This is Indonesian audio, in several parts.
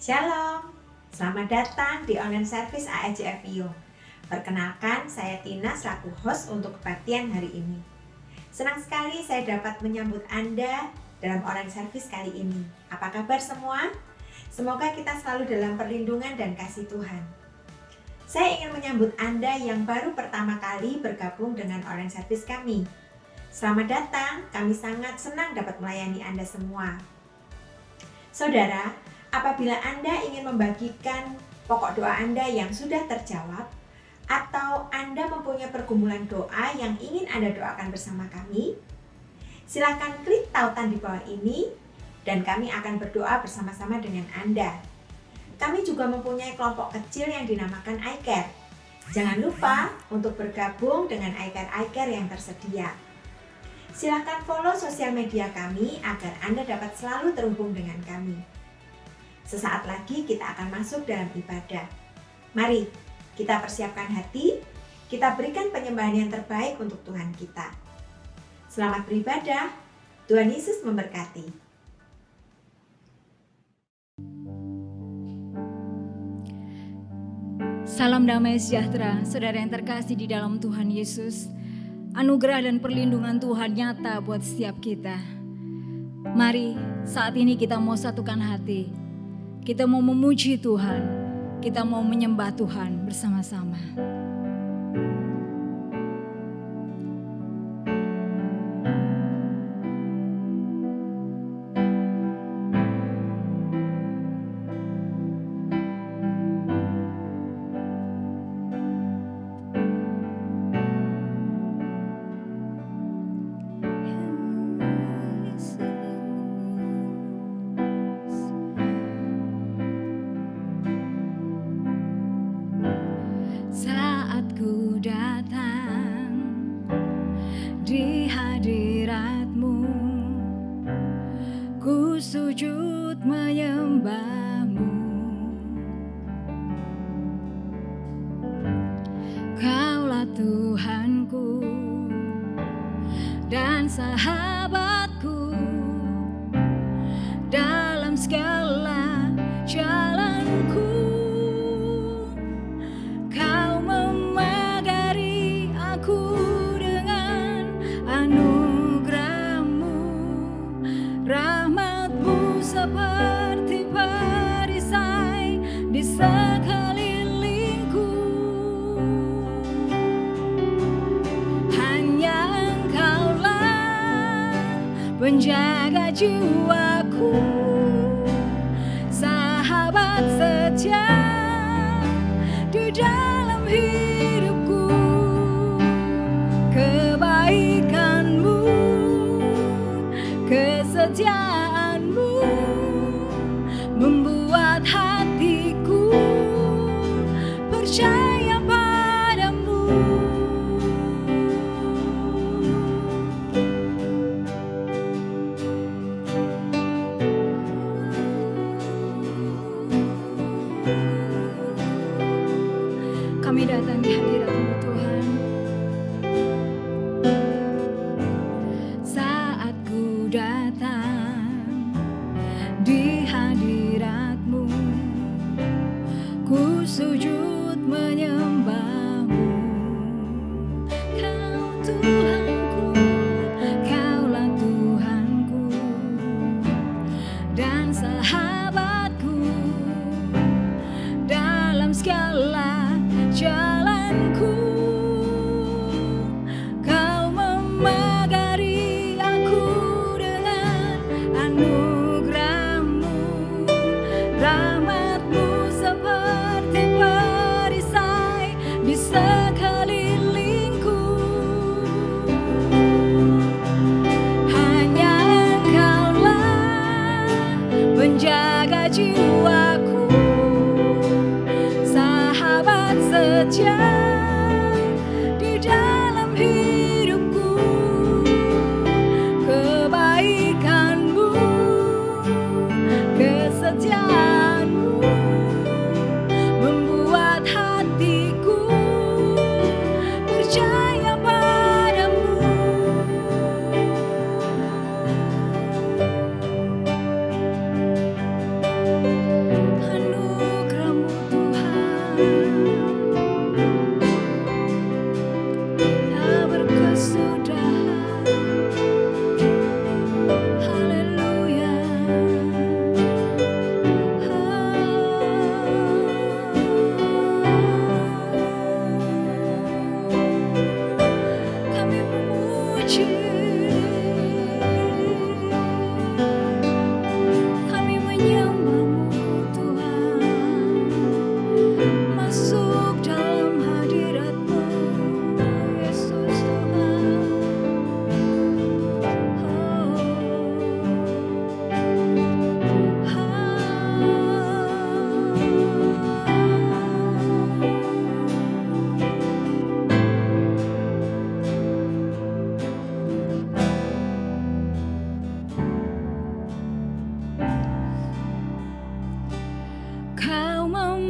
Shalom, selamat datang di online service AEJF Pio. Perkenalkan, saya Tina selaku host untuk kebaktian hari ini. Senang sekali saya dapat menyambut Anda dalam online service kali ini. Apa kabar semua? Semoga kita selalu dalam perlindungan dan kasih Tuhan. Saya ingin menyambut Anda yang baru pertama kali bergabung dengan online service kami. Selamat datang, kami sangat senang dapat melayani Anda semua. Saudara, apabila Anda ingin membagikan pokok doa Anda yang sudah terjawab, atau Anda mempunyai pergumulan doa yang ingin Anda doakan bersama kami, silakan klik tautan di bawah ini dan kami akan berdoa bersama-sama dengan Anda. Kami juga mempunyai kelompok kecil yang dinamakan iCare. Jangan lupa untuk bergabung dengan iCare yang tersedia. Silakan follow sosial media kami agar Anda dapat selalu terhubung dengan kami. Sesaat lagi kita akan masuk dalam ibadah. Mari kita persiapkan hati, kita berikan penyembahan yang terbaik untuk Tuhan kita. Selamat beribadah, Tuhan Yesus memberkati. Salam damai sejahtera, saudara yang terkasih di dalam Tuhan Yesus. Anugerah dan perlindungan Tuhan nyata buat setiap kita. Mari saat ini kita mau satukan hati. Kita mau memuji Tuhan, kita mau menyembah Tuhan bersama-sama. Sujud menyembahmu, Kaulah Tuhanku dan sahabatku dalam segala jalanku. Kau memagari aku dengan anugerah-Mu, rahmat-Mu seperti perisai di sekelilingku. Hanya Engkaulah penjaga jiwaku, sahabat setia di dalam hidupku. Kebaikan-Mu, kesetiaan-Mu membuat hatiku percaya padamu. Kami datang di hadirat-Mu Tuhan. Saat ku datang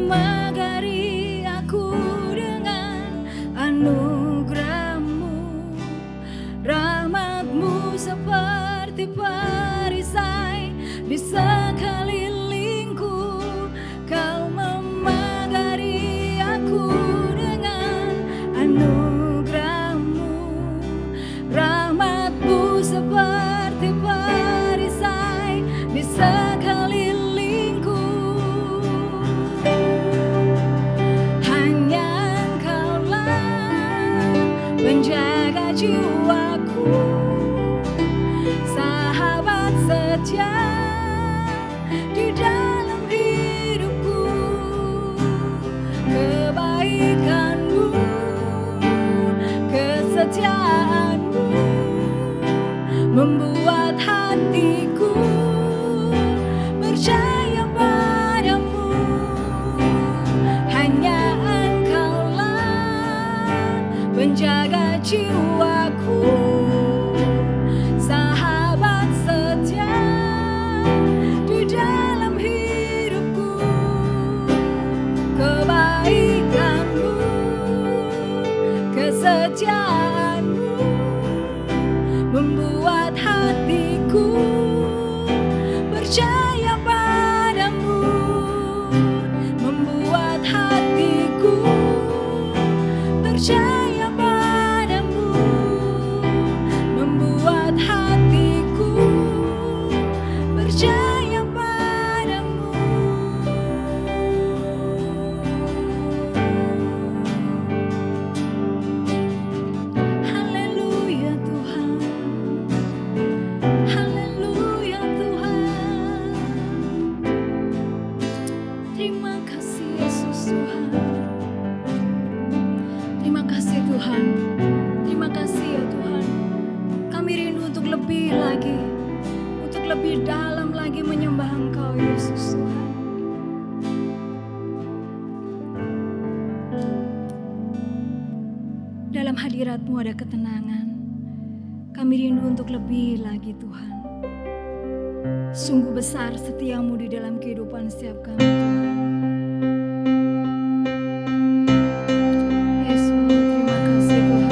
memagari aku dengan anugerah-Mu, rahmat-Mu seperti perisai di sekelilingku. Kau memagari aku dengan anugerah-Mu, rahmat-Mu seperti perisai di sekelilingku. Hanya Engkaulah menjaga jiwaku, sahabat setia di dalam hidupku. Kebaikan-Mu, kesetiaan-Mu membuat hatiku percaya padamu. Hanya Engkaulah menjaga jiwaku, sahabat setia di dalam hidupku. Kebaikan-Mu, kesetiaan-Mu membuat hatiku percaya padamu, membuat hatiku percaya padamu, membuat hatiku percaya padamu. Haleluya Tuhan, haleluya Tuhan. Terima kasih Yesus Tuhan. Terima kasih Tuhan. Terima kasih ya Tuhan. Kami rindu untuk lebih lagi, untuk lebih dalam lagi menyembah Engkau Yesus Tuhan. Dalam hadirat-Mu ada ketenangan. Kami rindu untuk lebih lagi Tuhan. Sungguh besar setia-Mu di dalam kehidupan setiap kami Tuhan. Yesus, terima kasih Tuhan.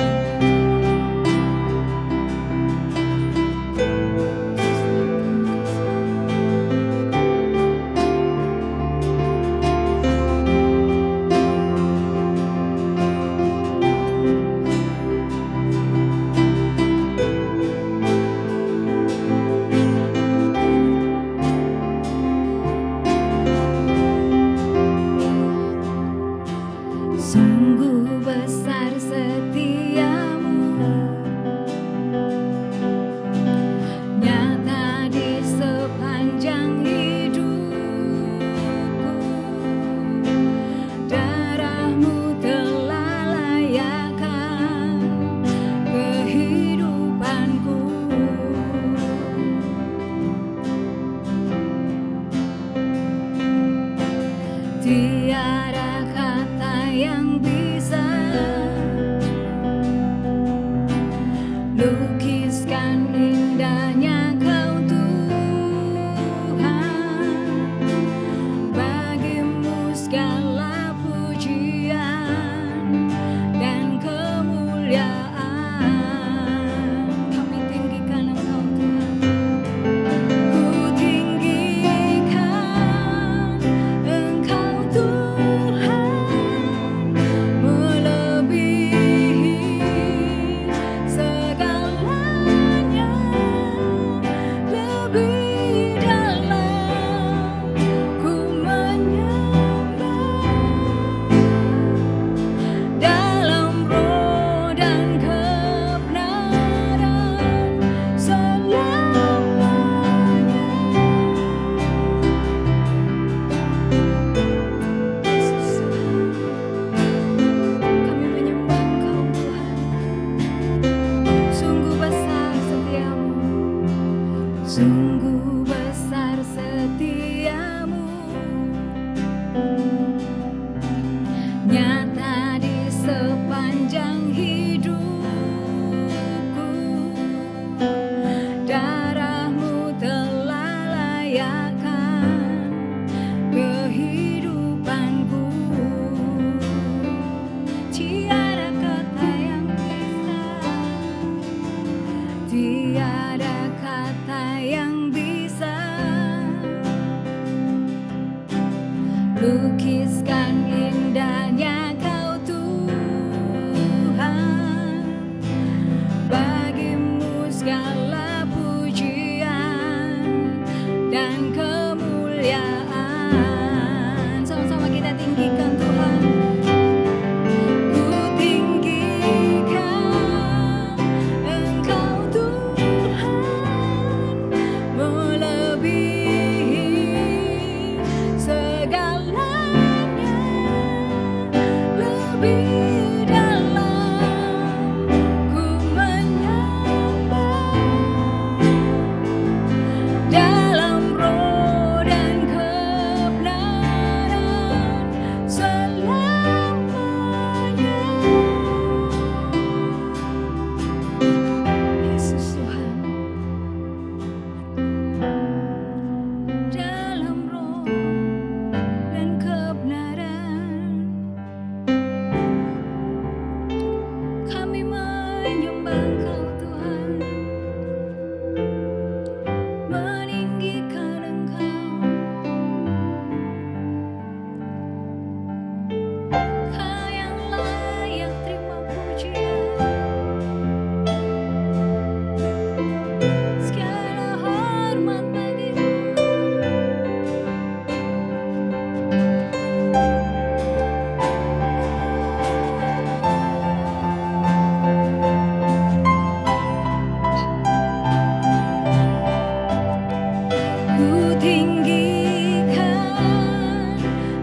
Ku tinggikan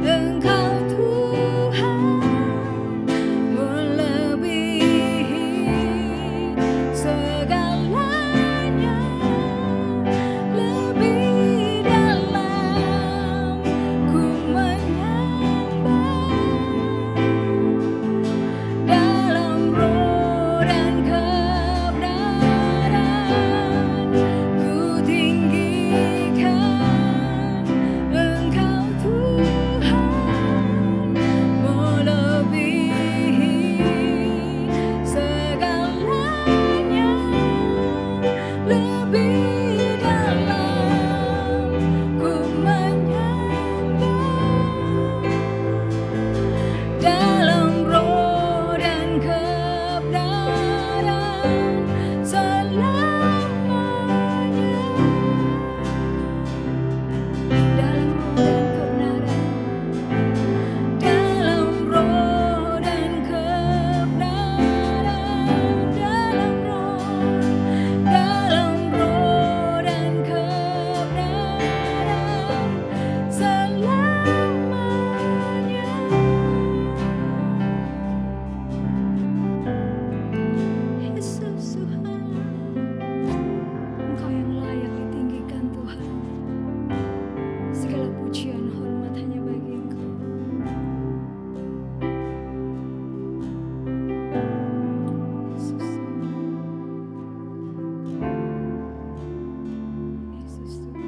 Engkau Tuhan, melebihi segalanya, lebih dalam ku menyembah, dalam roh dan kebenaran. Ku tinggikan Engkau Tuhan, melebihi segalanya, lebih dalam ku menyembah, dalam roh dan kebenaran selamanya. Dalam roh dan kebenaran, dalam roh dan kebenaran selamanya. Yesus Tuhan, Engkau yang layak ditinggikan Tuhan. Segala pujian hormat hanya bagi Engkau. Yesus, Yesus Tuhan.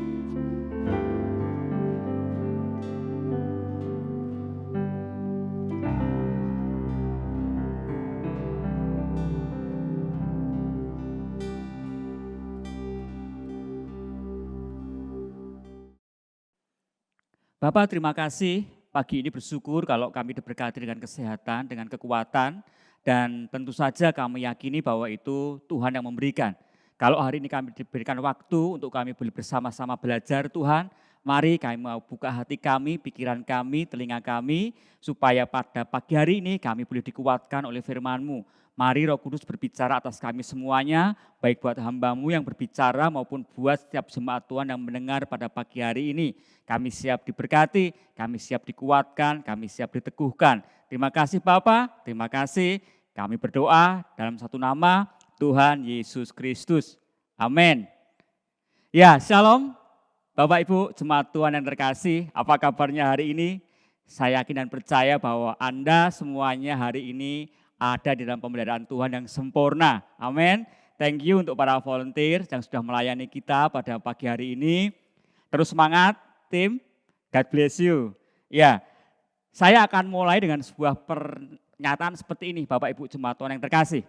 Bapak, terima kasih. Pagi ini bersyukur kalau kami diberkati dengan kesehatan, dengan kekuatan, dan tentu saja kami yakini bahwa itu Tuhan yang memberikan. Kalau hari ini kami diberikan waktu untuk kami boleh bersama-sama belajar Tuhan, mari kami mau buka hati kami, pikiran kami, telinga kami, supaya pada pagi hari ini kami boleh dikuatkan oleh firman-Mu. Mari Roh Kudus berbicara atas kami semuanya, baik buat hamba-Mu yang berbicara maupun buat setiap jemaat Tuhan yang mendengar pada pagi hari ini. Kami siap diberkati, kami siap dikuatkan, kami siap diteguhkan. Terima kasih Bapak, terima kasih. Kami berdoa dalam satu nama, Tuhan Yesus Kristus. Amin. Ya, shalom. Bapak Ibu jemaat Tuhan yang terkasih, apa kabarnya hari ini? Saya yakin dan percaya bahwa Anda semuanya hari ini ada di dalam pemeliharaan Tuhan yang sempurna. Amin. Thank you untuk para volunteer yang sudah melayani kita pada pagi hari ini. Terus semangat tim, God bless you. Ya, saya akan mulai dengan sebuah pernyataan seperti ini Bapak Ibu jemaat Tuhan yang terkasih.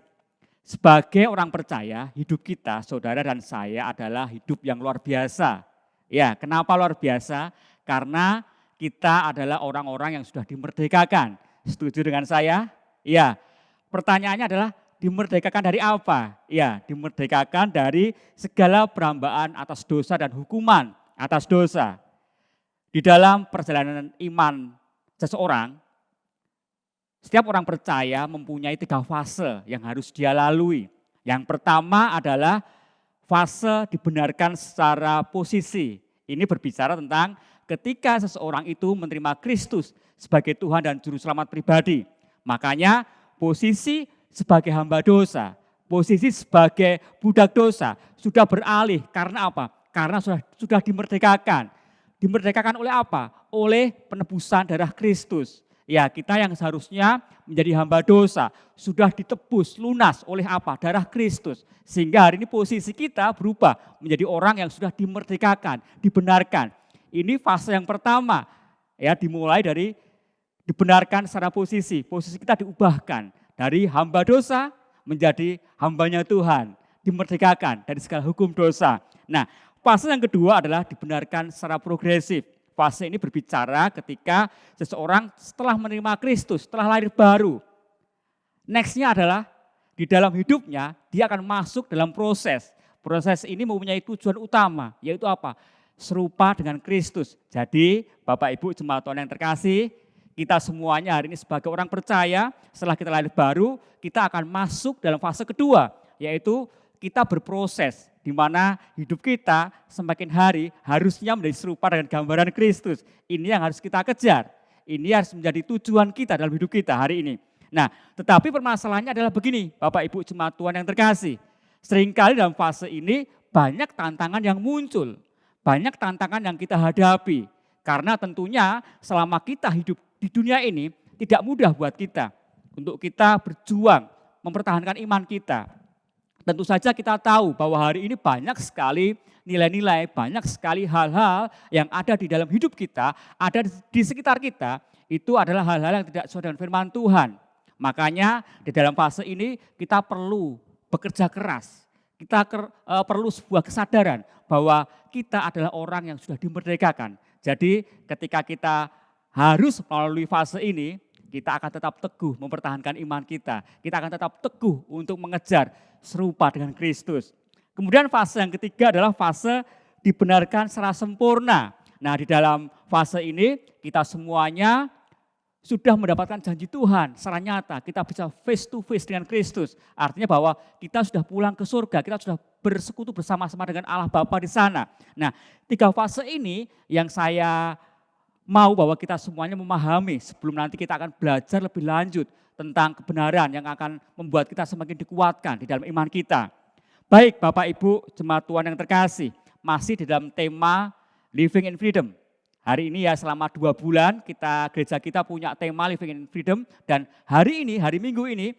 Sebagai orang percaya, hidup kita, saudara dan saya adalah hidup yang luar biasa. Ya, kenapa luar biasa? Karena kita adalah orang-orang yang sudah dimerdekakan. Setuju dengan saya? Ya. Pertanyaannya adalah dimerdekakan dari apa? Ya, dimerdekakan dari segala perhambaan atas dosa dan hukuman atas dosa. Di dalam perjalanan iman seseorang, setiap orang percaya mempunyai 3 fase yang harus dia lalui. Yang pertama adalah fase dibenarkan secara posisi. Ini berbicara tentang ketika seseorang itu menerima Kristus sebagai Tuhan dan Juru Selamat pribadi. Makanya posisi sebagai hamba dosa, posisi sebagai budak dosa sudah beralih. Karena apa? Karena sudah dimerdekakan. Dimerdekakan oleh apa? Oleh penebusan darah Kristus. Ya, kita yang seharusnya menjadi hamba dosa sudah ditebus lunas oleh apa? Darah Kristus. Sehingga hari ini posisi kita berubah menjadi orang yang sudah dimerdekakan, dibenarkan. Ini fase yang pertama. Ya, dimulai dari dibenarkan secara posisi. Posisi kita diubahkan dari hamba dosa menjadi hambanya Tuhan. Dimerdekakan dari segala hukum dosa. Nah, fase yang kedua adalah dibenarkan secara progresif. Fase ini berbicara ketika seseorang setelah menerima Kristus, setelah lahir baru. Nextnya adalah di dalam hidupnya dia akan masuk dalam proses. Proses ini mempunyai tujuan utama, yaitu apa? Serupa dengan Kristus. Jadi Bapak Ibu jemaat Tuhan yang terkasih, kita semuanya hari ini sebagai orang percaya, setelah kita lahir baru, kita akan masuk dalam fase kedua, yaitu kita berproses, di mana hidup kita semakin hari harusnya menjadi serupa dengan gambaran Kristus. Ini yang harus kita kejar. Ini harus menjadi tujuan kita dalam hidup kita hari ini. Nah, tetapi permasalahannya adalah begini, Bapak Ibu jemaat Tuhan yang terkasih. Seringkali dalam fase ini banyak tantangan yang muncul, banyak tantangan yang kita hadapi. Karena tentunya selama kita hidup di dunia ini tidak mudah buat kita untuk kita berjuang mempertahankan iman kita. Tentu saja kita tahu bahwa hari ini banyak sekali nilai-nilai, banyak sekali hal-hal yang ada di dalam hidup kita, ada di sekitar kita, itu adalah hal-hal yang tidak sesuai dengan firman Tuhan. Makanya di dalam fase ini kita perlu bekerja keras, kita perlu sebuah kesadaran bahwa kita adalah orang yang sudah dimerdekakan. Jadi ketika kita harus melalui fase ini, kita akan tetap teguh mempertahankan iman kita. Kita akan tetap teguh untuk mengejar serupa dengan Kristus. Kemudian fase yang ketiga adalah fase dibenarkan secara sempurna. Nah, di dalam fase ini kita semuanya sudah mendapatkan janji Tuhan secara nyata. Kita bisa face to face dengan Kristus. Artinya bahwa kita sudah pulang ke surga, kita sudah bersekutu bersama-sama dengan Allah Bapa di sana. Nah, 3 fase ini yang saya mau bahwa kita semuanya memahami sebelum nanti kita akan belajar lebih lanjut tentang kebenaran yang akan membuat kita semakin dikuatkan di dalam iman kita. Baik Bapak Ibu jemaat Tuhan yang terkasih, masih di dalam tema Living in Freedom. Hari ini ya selama 2 bulan gereja kita punya tema Living in Freedom, dan hari ini, hari Minggu ini,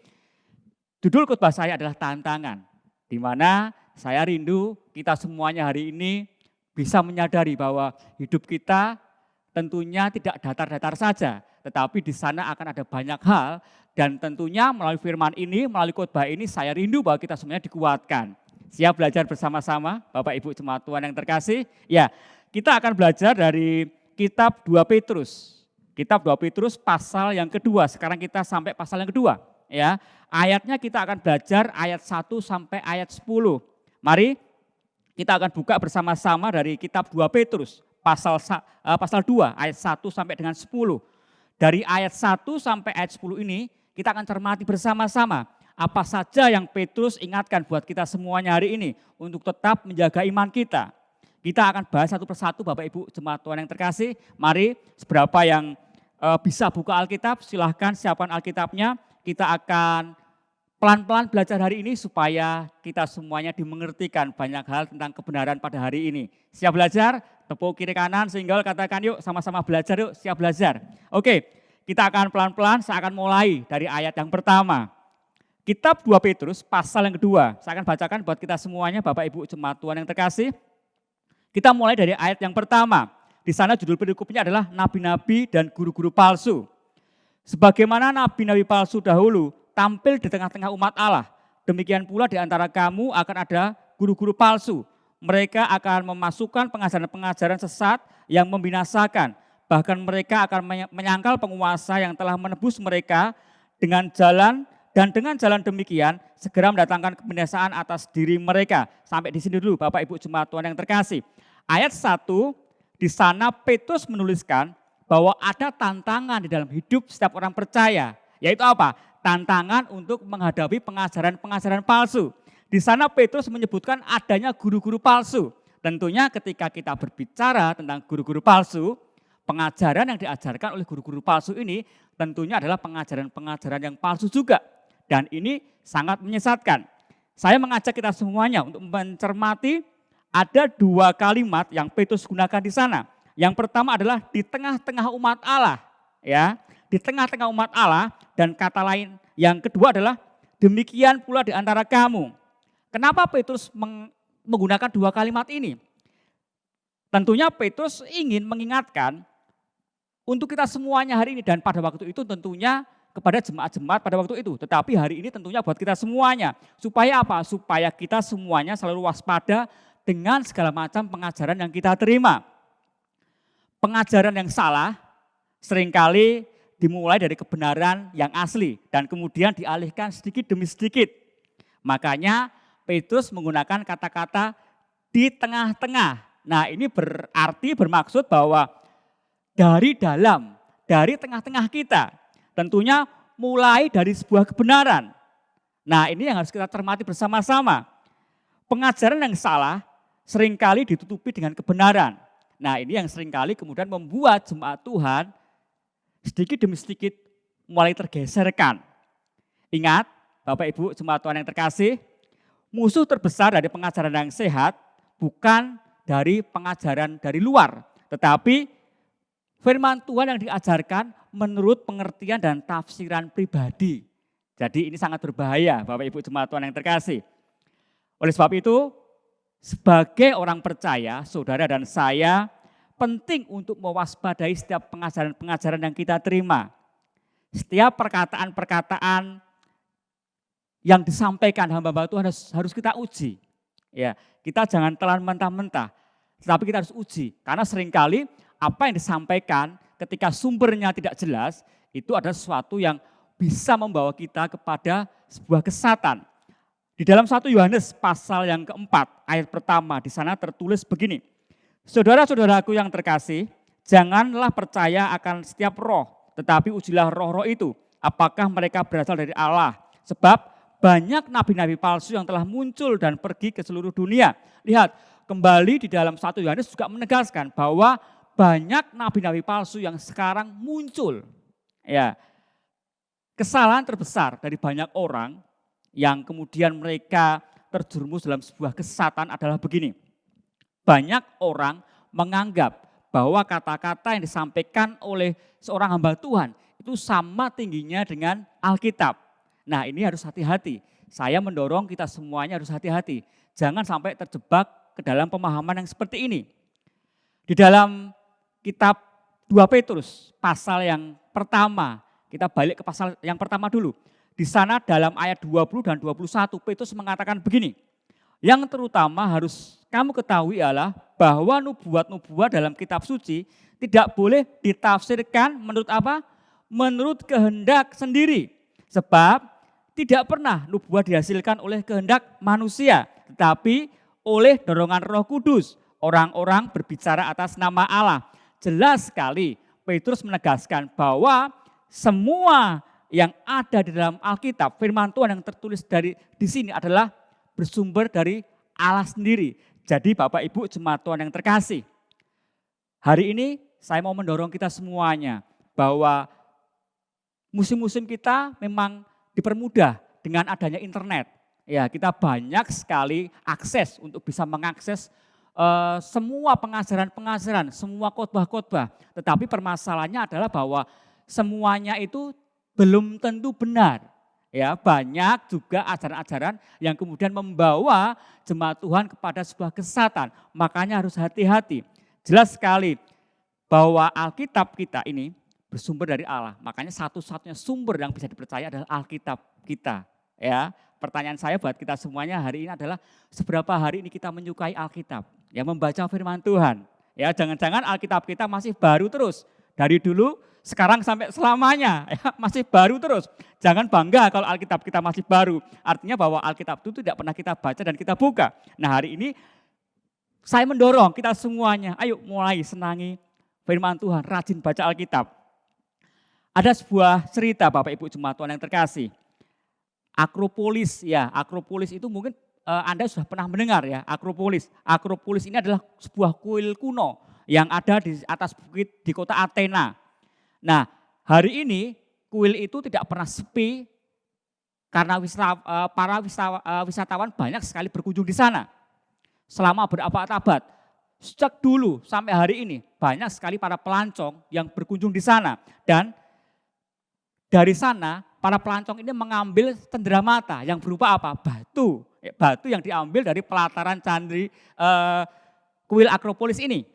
judul khotbah saya adalah tantangan. Di mana saya rindu kita semuanya hari ini bisa menyadari bahwa hidup kita tentunya tidak datar-datar saja, tetapi di sana akan ada banyak hal, dan tentunya melalui firman ini, melalui khotbah ini saya rindu bahwa kita semuanya dikuatkan. Siap belajar bersama-sama Bapak Ibu jemaat Tuhan yang terkasih? Ya, kita akan belajar dari kitab 2 Petrus. Kitab 2 Petrus pasal yang kedua, sekarang kita sampai pasal yang kedua. Ya, ayatnya kita akan belajar ayat 1 sampai ayat 10. Mari kita akan buka bersama-sama dari kitab 2 Petrus. Pasal 2 ayat 1 sampai dengan 10. Dari ayat 1 sampai ayat 10 ini kita akan cermati bersama-sama apa saja yang Petrus ingatkan buat kita semuanya hari ini untuk tetap menjaga iman kita. Kita akan bahas satu persatu Bapak Ibu jemaat Tuhan yang terkasih. Mari seberapa yang bisa buka Alkitab silahkan siapkan Alkitabnya. Kita akan pelan-pelan belajar hari ini supaya kita semuanya dimengertikan banyak hal tentang kebenaran pada hari ini. Siap belajar? Tepuk kiri kanan sehingga katakan yuk sama-sama belajar yuk, siap belajar. Oke, kita akan pelan-pelan, saya akan mulai dari ayat yang pertama. Kitab 2 Petrus pasal yang kedua, saya akan bacakan buat kita semuanya Bapak Ibu jemaat Tuhan yang terkasih. Kita mulai dari ayat yang pertama. Di sana judul perikopnya adalah nabi-nabi dan guru-guru palsu. Sebagaimana nabi-nabi palsu dahulu tampil di tengah-tengah umat Allah, demikian pula di antara kamu akan ada guru-guru palsu. Mereka akan memasukkan pengajaran-pengajaran sesat yang membinasakan. Bahkan mereka akan menyangkal penguasa yang telah menebus mereka dengan jalan, dan dengan jalan demikian segera mendatangkan kebinasaan atas diri mereka. Sampai di sini dulu Bapak Ibu jemaat Tuhan yang terkasih. Ayat 1, di sana Petrus menuliskan bahwa ada tantangan di dalam hidup setiap orang percaya. Yaitu apa? Tantangan untuk menghadapi pengajaran-pengajaran palsu. Di sana Petrus menyebutkan adanya guru-guru palsu. Tentunya ketika kita berbicara tentang guru-guru palsu, pengajaran yang diajarkan oleh guru-guru palsu ini tentunya adalah pengajaran-pengajaran yang palsu juga. Dan ini sangat menyesatkan. Saya mengajak kita semuanya untuk mencermati ada 2 kalimat yang Petrus gunakan di sana. Yang pertama adalah di tengah-tengah umat Allah. Ya, di tengah-tengah umat Allah, dan kata lain yang kedua adalah demikian pula di antara kamu. Kenapa Petrus menggunakan 2 kalimat ini? Tentunya Petrus ingin mengingatkan untuk kita semuanya hari ini, dan pada waktu itu tentunya kepada jemaat-jemaat pada waktu itu. Tetapi hari ini tentunya buat kita semuanya. Supaya apa? Supaya kita semuanya selalu waspada dengan segala macam pengajaran yang kita terima. Pengajaran yang salah seringkali dimulai dari kebenaran yang asli dan kemudian dialihkan sedikit demi sedikit. Makanya Petrus menggunakan kata-kata di tengah-tengah. Nah, ini bermaksud bahwa dari dalam, dari tengah-tengah kita. Tentunya mulai dari sebuah kebenaran. Nah, ini yang harus kita cermati bersama-sama. Pengajaran yang salah seringkali ditutupi dengan kebenaran. Nah, ini yang seringkali kemudian membuat jemaat Tuhan sedikit demi sedikit mulai tergeserkan. Ingat, Bapak Ibu jemaat Tuhan yang terkasih, musuh terbesar dari pengajaran yang sehat bukan dari pengajaran dari luar, tetapi firman Tuhan yang diajarkan menurut pengertian dan tafsiran pribadi. Jadi ini sangat berbahaya Bapak Ibu jemaat Tuhan yang terkasih. Oleh sebab itu, sebagai orang percaya, saudara dan saya penting untuk mewaspadai setiap pengajaran-pengajaran yang kita terima. Setiap perkataan-perkataan yang disampaikan hamba-hamba Tuhan harus kita uji. Ya, kita jangan telan mentah-mentah, tetapi kita harus uji. Karena seringkali apa yang disampaikan ketika sumbernya tidak jelas, itu adalah sesuatu yang bisa membawa kita kepada sebuah kesesatan. Di dalam 1 Yohanes pasal yang keempat, ayat pertama, di sana tertulis begini. Saudara-saudaraku yang terkasih, janganlah percaya akan setiap roh, tetapi ujilah roh-roh itu, apakah mereka berasal dari Allah. Sebab banyak nabi-nabi palsu yang telah muncul dan pergi ke seluruh dunia. Lihat, kembali di dalam 1 Yohanes juga menegaskan bahwa banyak nabi-nabi palsu yang sekarang muncul. Ya, kesalahan terbesar dari banyak orang yang kemudian mereka terjerumus dalam sebuah kesesatan adalah begini. Banyak orang menganggap bahwa kata-kata yang disampaikan oleh seorang hamba Tuhan itu sama tingginya dengan Alkitab. Nah, ini harus hati-hati. Saya mendorong kita semuanya harus hati-hati. Jangan sampai terjebak ke dalam pemahaman yang seperti ini. Di dalam kitab 2 Petrus pasal yang pertama, kita balik ke pasal yang pertama dulu. Di sana dalam ayat 20 dan 21 Petrus mengatakan begini. Yang terutama harus kamu ketahui ialah bahwa nubuat-nubuat dalam kitab suci tidak boleh ditafsirkan menurut apa? Menurut kehendak sendiri. Sebab tidak pernah nubuat dihasilkan oleh kehendak manusia, tetapi oleh dorongan Roh Kudus. Orang-orang berbicara atas nama Allah. Jelas sekali Petrus menegaskan bahwa semua yang ada di dalam Alkitab, firman Tuhan yang tertulis di sini adalah bersumber dari Allah sendiri. Jadi Bapak Ibu jemaat Tuhan yang terkasih, hari ini saya mau mendorong kita semuanya bahwa musim-musim kita memang dipermudah dengan adanya internet. Ya, kita banyak sekali akses untuk bisa mengakses semua pengajaran-pengajaran, semua khotbah-khotbah. Tetapi permasalahannya adalah bahwa semuanya itu belum tentu benar. Ya, banyak juga ajaran-ajaran yang kemudian membawa jemaat Tuhan kepada sebuah kesesatan. Makanya harus hati-hati. Jelas sekali bahwa Alkitab kita ini bersumber dari Allah. Makanya satu-satunya sumber yang bisa dipercaya adalah Alkitab kita. Ya, pertanyaan saya buat kita semuanya hari ini adalah seberapa hari ini kita menyukai Alkitab? Ya, membaca firman Tuhan. Ya, jangan-jangan Alkitab kita masih baru terus. Dari dulu sekarang sampai selamanya, ya, masih baru terus. Jangan bangga kalau Alkitab kita masih baru. Artinya bahwa Alkitab itu tidak pernah kita baca dan kita buka. Nah, hari ini saya mendorong kita semuanya, ayo mulai senangi firman Tuhan, rajin baca Alkitab. Ada sebuah cerita Bapak Ibu jemaat Tuhan yang terkasih. Akropolis, ya, Akropolis itu mungkin Anda sudah pernah mendengar ya, Akropolis. Akropolis ini adalah sebuah kuil kuno yang ada di atas bukit di kota Athena. Nah, hari ini kuil itu tidak pernah sepi karena para wisatawan banyak sekali berkunjung di sana. Selama berabad-abad, sejak dulu sampai hari ini banyak sekali para pelancong yang berkunjung di sana. Dan dari sana para pelancong ini mengambil cenderamata yang berupa apa? Batu. Batu yang diambil dari pelataran candi kuil Akropolis ini.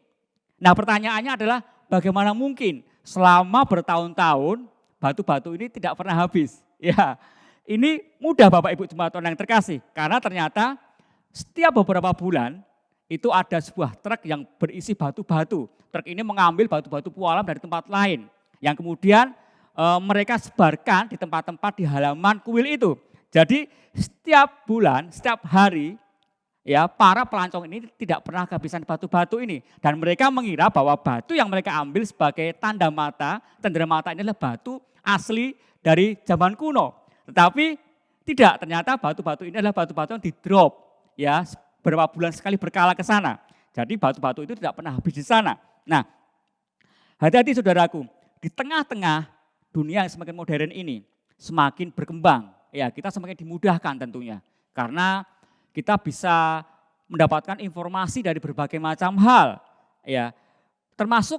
Nah, pertanyaannya adalah bagaimana mungkin selama bertahun-tahun batu-batu ini tidak pernah habis. Ya, ini mudah Bapak Ibu jemaat Tuhan yang terkasih. Karena ternyata setiap beberapa bulan itu ada sebuah truk yang berisi batu-batu. Truk ini mengambil batu-batu pualam dari tempat lain. Yang kemudian mereka sebarkan di tempat-tempat di halaman kuil itu. Jadi setiap bulan, setiap hari, ya, para pelancong ini tidak pernah kehabisan batu-batu ini. Dan mereka mengira bahwa batu yang mereka ambil sebagai tanda mata, cenderamata ini adalah batu asli dari zaman kuno. Tetapi tidak, ternyata batu-batu ini adalah batu-batu yang di-drop. ya beberapa bulan sekali berkala ke sana. Jadi batu-batu itu tidak pernah habis di sana. Nah, hati-hati saudaraku, di tengah-tengah dunia yang semakin modern ini, semakin berkembang, ya kita semakin dimudahkan tentunya. Karena kita bisa mendapatkan informasi dari berbagai macam hal, ya termasuk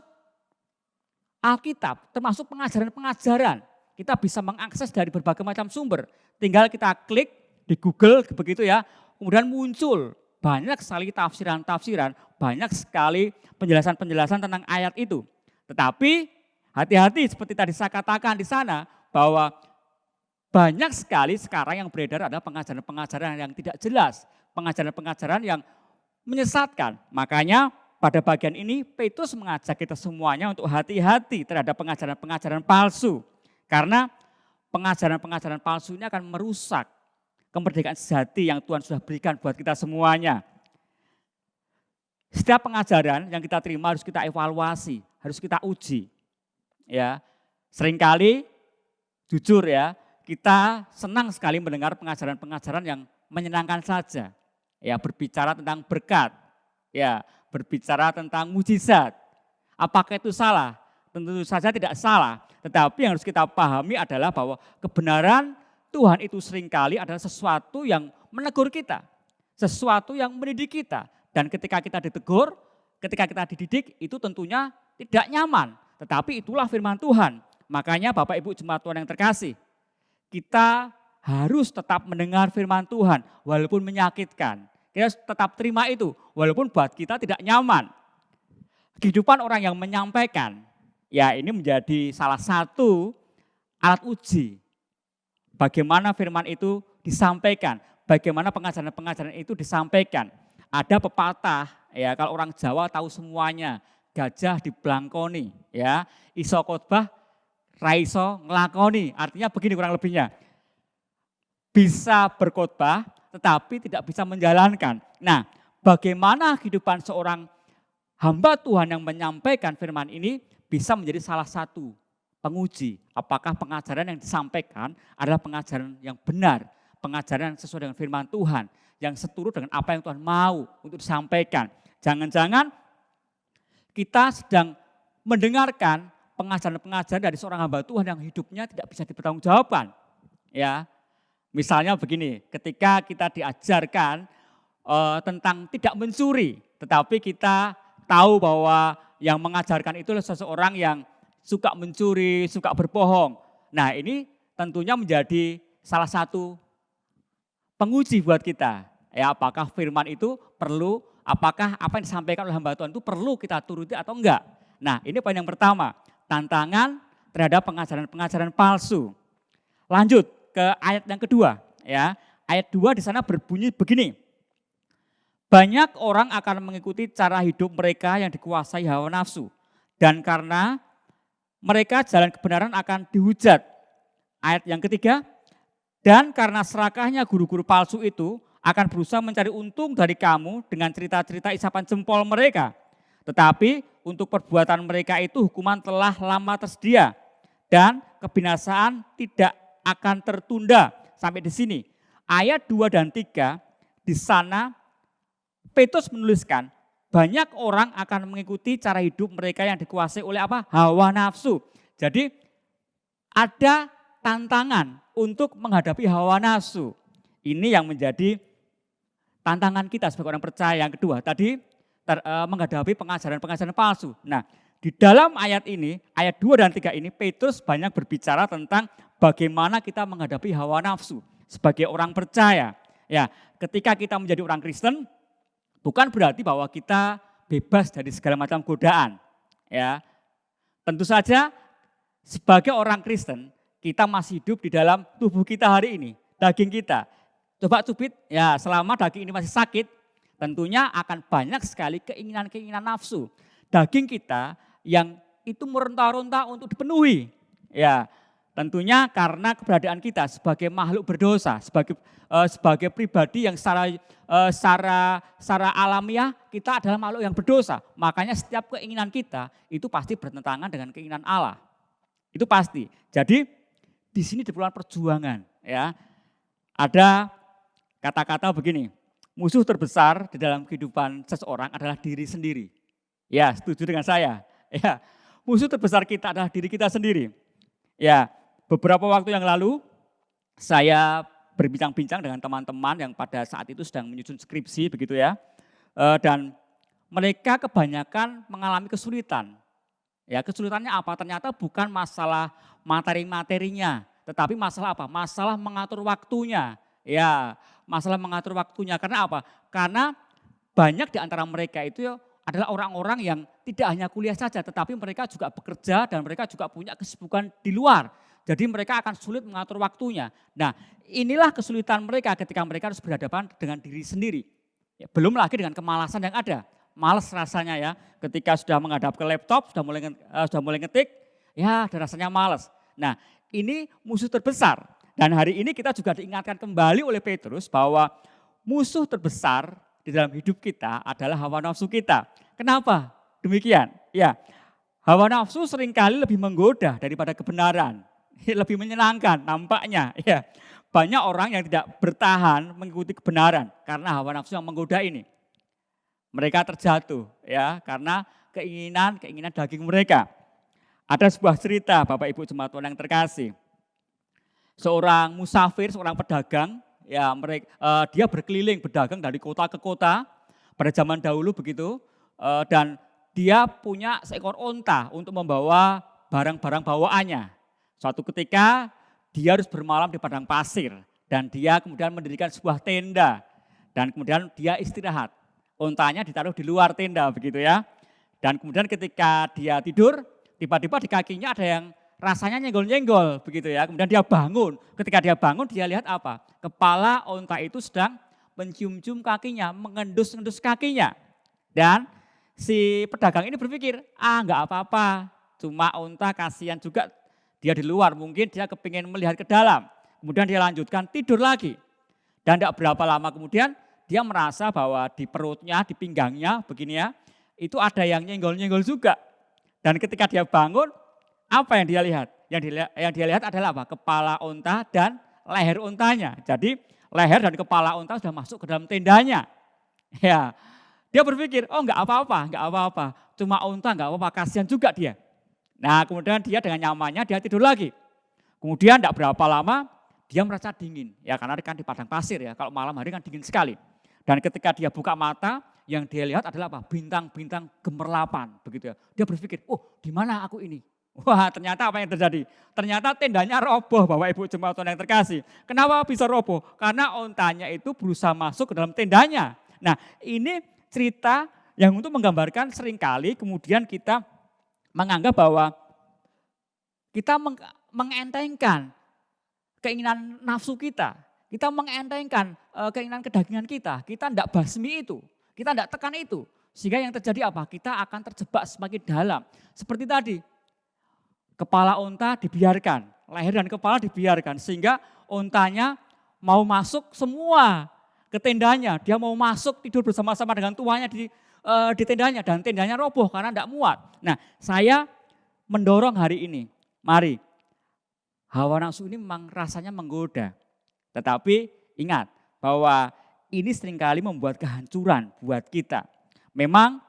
Alkitab, termasuk pengajaran-pengajaran. Kita bisa mengakses dari berbagai macam sumber. Tinggal kita klik di Google begitu ya, kemudian muncul banyak sekali tafsiran-tafsiran, banyak sekali penjelasan-penjelasan tentang ayat itu. Tetapi hati-hati seperti tadi saya katakan di sana bahwa banyak sekali sekarang yang beredar adalah pengajaran-pengajaran yang tidak jelas, pengajaran-pengajaran yang menyesatkan. Makanya pada bagian ini Petrus mengajak kita semuanya untuk hati-hati terhadap pengajaran-pengajaran palsu. Karena pengajaran-pengajaran palsu ini akan merusak kemerdekaan sejati yang Tuhan sudah berikan buat kita semuanya. Setiap pengajaran yang kita terima harus kita evaluasi, harus kita uji. Ya, seringkali jujur ya, kita senang sekali mendengar pengajaran-pengajaran yang menyenangkan saja. Ya, berbicara tentang berkat, ya, berbicara tentang mujizat. Apakah itu salah? Tentu saja tidak salah. Tetapi yang harus kita pahami adalah bahwa kebenaran Tuhan itu seringkali adalah sesuatu yang menegur kita. Sesuatu yang mendidik kita. Dan ketika kita ditegur, ketika kita dididik, itu tentunya tidak nyaman. Tetapi itulah firman Tuhan. Makanya Bapak Ibu Jemaat Tuhan yang terkasih, kita harus tetap mendengar firman Tuhan walaupun menyakitkan. Kita tetap terima itu walaupun buat kita tidak nyaman. Kehidupan orang yang menyampaikan, ya ini menjadi salah satu alat uji. Bagaimana firman itu disampaikan, bagaimana pengajaran-pengajaran itu disampaikan. Ada pepatah, ya kalau orang Jawa tahu semuanya, gajah diblangkoni, ya iso khotbah, raiso ngelakoni. Artinya begini kurang lebihnya, bisa berkhotbah tetapi tidak bisa menjalankan. Nah, bagaimana kehidupan seorang hamba Tuhan yang menyampaikan firman ini bisa menjadi salah satu penguji. Apakah pengajaran yang disampaikan adalah pengajaran yang benar, pengajaran yang sesuai dengan firman Tuhan, yang seturut dengan apa yang Tuhan mau untuk disampaikan. Jangan-jangan kita sedang mendengarkan pengajaran-pengajaran dari seorang hamba Tuhan yang hidupnya tidak bisa dipertanggungjawabkan. Ya, misalnya begini, ketika kita diajarkan tentang tidak mencuri, tetapi kita tahu bahwa yang mengajarkan itu adalah seseorang yang suka mencuri, suka berbohong. Nah ini tentunya menjadi salah satu penguji buat kita. Ya, apakah firman itu perlu, apakah apa yang disampaikan oleh hamba Tuhan itu perlu kita turuti atau enggak. Nah ini poin yang pertama, tantangan terhadap pengajaran-pengajaran palsu. Lanjut ke ayat yang kedua, ya. Ayat 2 di sana berbunyi begini. Banyak orang akan mengikuti cara hidup mereka yang dikuasai hawa nafsu. Dan karena mereka jalan kebenaran akan dihujat. Ayat yang ketiga, dan karena serakahnya guru-guru palsu itu akan berusaha mencari untung dari kamu dengan cerita-cerita isapan jempol mereka. Tetapi untuk perbuatan mereka itu hukuman telah lama tersedia. Dan kebinasaan tidak akan tertunda. Sampai di sini. Ayat 2 dan 3 di sana Petrus menuliskan banyak orang akan mengikuti cara hidup mereka yang dikuasai oleh apa? Hawa nafsu. Jadi ada tantangan untuk menghadapi hawa nafsu. Ini yang menjadi tantangan kita sebagai orang percaya. Yang kedua tadi menghadapi pengajaran-pengajaran palsu. Nah di dalam ayat ini, ayat 2 dan 3 ini Petrus banyak berbicara tentang bagaimana kita menghadapi hawa nafsu sebagai orang percaya. Ya, ketika kita menjadi orang Kristen, bukan berarti bahwa kita bebas dari segala macam godaan. Ya, tentu saja sebagai orang Kristen kita masih hidup di dalam tubuh kita hari ini, daging kita. Coba cubit, ya selama daging ini masih sakit, tentunya akan banyak sekali keinginan-keinginan nafsu. Daging kita yang itu meronta-ronta untuk dipenuhi. Ya, tentunya karena keberadaan kita sebagai makhluk berdosa, sebagai pribadi yang secara alamiah kita adalah makhluk yang berdosa. Makanya setiap keinginan kita itu pasti bertentangan dengan keinginan Allah. Itu pasti. Jadi di sini diperlukan perjuangan. Ya, ada kata-kata begini. musuh terbesar di dalam kehidupan seseorang adalah diri sendiri. Ya, setuju dengan saya. Ya, musuh terbesar kita adalah diri kita sendiri. Ya, beberapa waktu yang lalu saya berbincang-bincang dengan teman-teman yang pada saat itu sedang menyusun skripsi begitu ya. Dan mereka kebanyakan mengalami kesulitan. Ya, kesulitannya apa? Ternyata bukan masalah materi-materinya, tetapi masalah apa? Masalah mengatur waktunya. Ya, masalah mengatur waktunya. Karena apa? Karena banyak di antara mereka itu adalah orang-orang yang tidak hanya kuliah saja, tetapi mereka juga bekerja dan mereka juga punya kesibukan di luar. Jadi mereka akan sulit mengatur waktunya. Nah, inilah kesulitan mereka ketika mereka harus berhadapan dengan diri sendiri. Ya, belum lagi dengan kemalasan yang ada. Males rasanya ya, ketika sudah menghadap ke laptop, sudah mulai ngetik, ya ada rasanya males. Nah, ini musuh terbesar. Dan hari ini kita juga diingatkan kembali oleh Petrus bahwa musuh terbesar di dalam hidup kita adalah hawa nafsu kita. Kenapa? Demikian. Ya, hawa nafsu seringkali lebih menggoda daripada kebenaran. Lebih menyenangkan nampaknya. Ya, banyak orang yang tidak bertahan mengikuti kebenaran karena hawa nafsu yang menggoda ini. Mereka terjatuh ya karena keinginan daging mereka. Ada sebuah cerita Bapak Ibu jemaat Tuhan yang terkasih. Seorang musafir, seorang pedagang, ya dia berkeliling berdagang dari kota ke kota pada zaman dahulu begitu, dan dia punya seekor onta untuk membawa barang-barang bawaannya. Suatu ketika dia harus bermalam di padang pasir dan dia kemudian mendirikan sebuah tenda dan kemudian dia istirahat. Ontanya ditaruh di luar tenda begitu ya. Dan kemudian ketika dia tidur, tiba-tiba di kakinya ada yang rasanya nyenggol-nyenggol begitu ya. Kemudian dia bangun. Ketika dia bangun dia lihat apa? Kepala onta itu sedang mencium-cium kakinya, mengendus-endus kakinya. Dan si pedagang ini berpikir, enggak apa-apa, cuma onta kasihan juga dia di luar, mungkin dia kepingin melihat ke dalam. Kemudian dia lanjutkan tidur lagi. Dan tidak berapa lama kemudian dia merasa bahwa di perutnya, di pinggangnya begini ya, itu ada yang nyenggol-nyenggol juga. Dan ketika dia bangun, apa yang dia lihat? Yang dia lihat adalah apa? Kepala onta dan leher ontanya. Jadi leher dan kepala onta sudah masuk ke dalam tendanya. Ya, dia berpikir, oh enggak apa-apa. Cuma onta enggak apa-apa, kasihan juga dia. Nah kemudian dia dengan nyamannya dia tidur lagi. Kemudian tidak berapa lama dia merasa dingin. Ya karena kan di padang pasir ya, kalau malam hari kan dingin sekali. Dan ketika dia buka mata, yang dia lihat adalah apa? Bintang-bintang gemerlapan begitu ya. Dia berpikir, oh di mana aku ini? Wah ternyata apa yang terjadi? Ternyata tendanya roboh Bapak Ibu jemaat Tuhan yang terkasih. Kenapa bisa roboh? Karena ontanya itu berusaha masuk ke dalam tendanya. Nah ini cerita yang untuk menggambarkan seringkali kemudian kita menganggap bahwa kita mengentengkan keinginan nafsu kita. Kita mengentengkan keinginan kedagingan kita tidak basmi itu, kita tidak tekan itu. Sehingga yang terjadi apa? Kita akan terjebak semakin dalam. Seperti tadi, kepala onta dibiarkan, leher dan kepala dibiarkan. Sehingga ontanya mau masuk semua ke tendanya. Dia mau masuk tidur bersama-sama dengan tuannya di tendanya. Dan tendanya roboh karena tidak muat. Nah saya mendorong hari ini, mari hawa nafsu ini memang rasanya menggoda. Tetapi ingat bahwa ini seringkali membuat kehancuran buat kita. Memang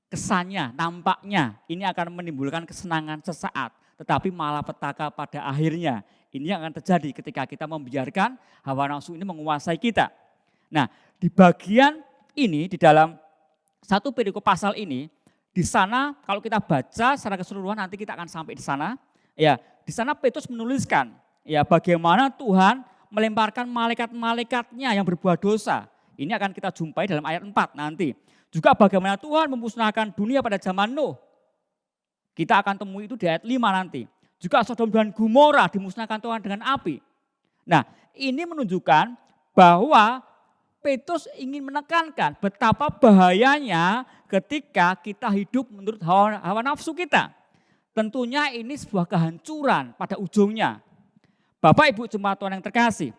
kesannya, nampaknya ini akan menimbulkan kesenangan sesaat. Tetapi malapetaka pada akhirnya. Ini yang akan terjadi ketika kita membiarkan hawa nafsu ini menguasai kita. Nah di bagian ini, di dalam satu perikop pasal ini, di sana kalau kita baca secara keseluruhan nanti kita akan sampai di sana. Ya, di sana Petrus menuliskan ya bagaimana Tuhan melemparkan malaikat-malaikatnya yang berbuat dosa. Ini akan kita jumpai dalam ayat 4 nanti. Juga bagaimana Tuhan memusnahkan dunia pada zaman Nuh. Kita akan temui itu di ayat 5 nanti. Juga Sodom dan Gomora dimusnahkan Tuhan dengan api. Nah ini menunjukkan bahwa Petrus ingin menekankan betapa bahayanya ketika kita hidup menurut hawa nafsu kita. Tentunya ini sebuah kehancuran pada ujungnya. Bapak Ibu jemaat Tuhan yang terkasih,